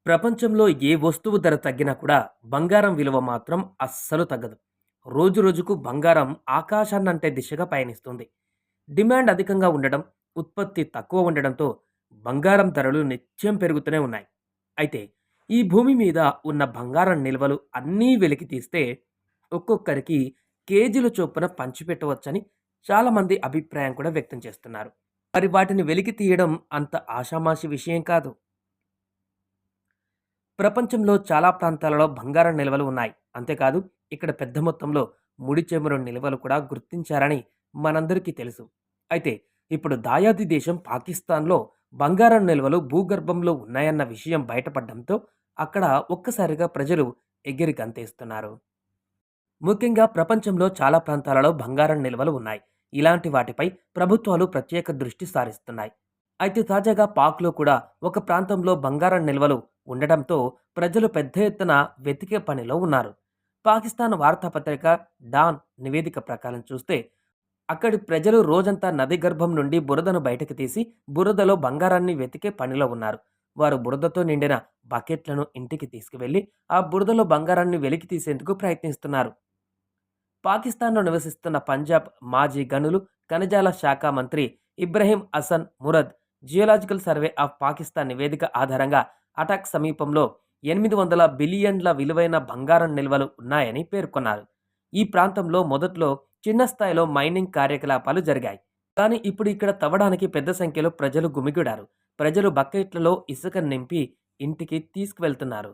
ప్రపంచంలో ఏ వస్తువు ధర తగ్గినా కూడా బంగారం విలువ మాత్రం అస్సలు తగ్గదు. రోజురోజుకు బంగారం ఆకాశాన్నంటే దిశగా పయనిస్తుంది. డిమాండ్ అధికంగా ఉండడం, ఉత్పత్తి తక్కువ ఉండడంతో బంగారం ధరలు నిత్యం పెరుగుతూనే ఉన్నాయి. అయితే ఈ భూమి మీద ఉన్న బంగారం నిల్వలు అన్నీ వెలికి తీస్తే ఒక్కొక్కరికి కేజీల చొప్పున పంచిపెట్టవచ్చని చాలామంది అభిప్రాయం కూడా వ్యక్తం చేస్తున్నారు. మరి వాటిని వెలికి తీయడం అంత ఆషామాషి విషయం కాదు. ప్రపంచంలో చాలా ప్రాంతాలలో బంగారం నిల్వలు ఉన్నాయి. అంతేకాదు ఇక్కడ పెద్ద మొత్తంలో ముడి చమురు నిల్వలు కూడా గుర్తించారని మనందరికీ తెలుసు. అయితే ఇప్పుడు దాయాది దేశం పాకిస్తాన్‌లో బంగారం నిల్వలు భూగర్భంలో ఉన్నాయన్న విషయం బయటపడడంతో అక్కడ ఒక్కసారిగా ప్రజలు ఎగిరి గంతేస్తున్నారు. ముఖ్యంగా ప్రపంచంలో చాలా ప్రాంతాలలో బంగారం నిల్వలు ఉన్నాయి. ఇలాంటి వాటిపై ప్రభుత్వాలు ప్రత్యేక దృష్టి సారిస్తున్నాయి. అయితే తాజాగా పాక్‌లో కూడా ఒక ప్రాంతంలో బంగారం నిల్వలు ఉండడంతో ప్రజలు పెద్ద ఎత్తున వెతికే పనిలో ఉన్నారు. పాకిస్తాన్ వార్తాపత్రిక డాన్ నివేదిక ప్రకారం చూస్తే అక్కడి ప్రజలు రోజంతా నది గర్భం నుండి బురదను బయటకు తీసి బురదలో బంగారాన్ని వెతికే పనిలో ఉన్నారు. వారు బురదతో నిండిన బకెట్లను ఇంటికి తీసుకువెళ్లి ఆ బురదలో బంగారాన్ని వెలికి తీసేందుకు ప్రయత్నిస్తున్నారు. పాకిస్తాన్‌లో నివసిస్తున్న పంజాబ్ మాజీ గనులు, ఖనిజాల శాఖ మంత్రి Ibrahim Hasan Murad geological survey of Pakistan నివేదిక ఆధారంగా అటాక్ సమీపంలో 800 బిలియన్ల విలువైన బంగారం నిల్వలు ఉన్నాయని పేర్కొన్నారు. ఈ ప్రాంతంలో మొదట్లో చిన్న స్థాయిలో మైనింగ్ కార్యకలాపాలు జరిగాయి. కానీ ఇప్పుడు ఇక్కడ తవ్వడానికి పెద్ద సంఖ్యలో ప్రజలు గుమిగూడారు. ప్రజలు బకెట్లలో ఇసుక నింపి ఇంటికి తీసుకువెళ్తున్నారు.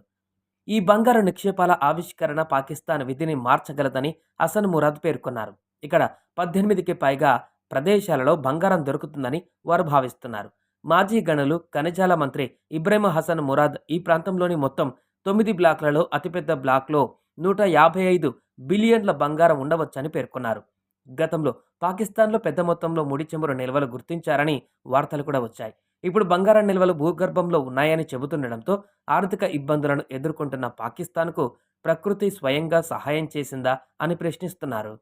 ఈ బంగారు నిక్షేపాల ఆవిష్కరణ పాకిస్తాన్ విధిని మార్చగలదని హసన్ మురాద్ పేర్కొన్నారు. ఇక్కడ 18కి పైగా ప్రదేశాలలో బంగారం దొరుకుతుందని వారు భావిస్తున్నారు. మాజీ గనులు, ఖనిజాల మంత్రి ఇబ్రహీం హసన్ మురాద్ ఈ ప్రాంతంలోని మొత్తం 9 బ్లాక్లలో అతిపెద్ద బ్లాక్లో 155 బిలియన్ల బంగారం ఉండవచ్చని పేర్కొన్నారు. గతంలో పాకిస్తాన్లో పెద్ద మొత్తంలో ముడి చమురు నిల్వలు గుర్తించారని వార్తలు కూడా వచ్చాయి. ఇప్పుడు బంగారం నిల్వలు భూగర్భంలో ఉన్నాయని చెబుతుండడంతో ఆర్థిక ఇబ్బందులను ఎదుర్కొంటున్న పాకిస్తాన్‌కు ప్రకృతి స్వయంగా సహాయం చేసిందా అని ప్రశ్నిస్తున్నారు.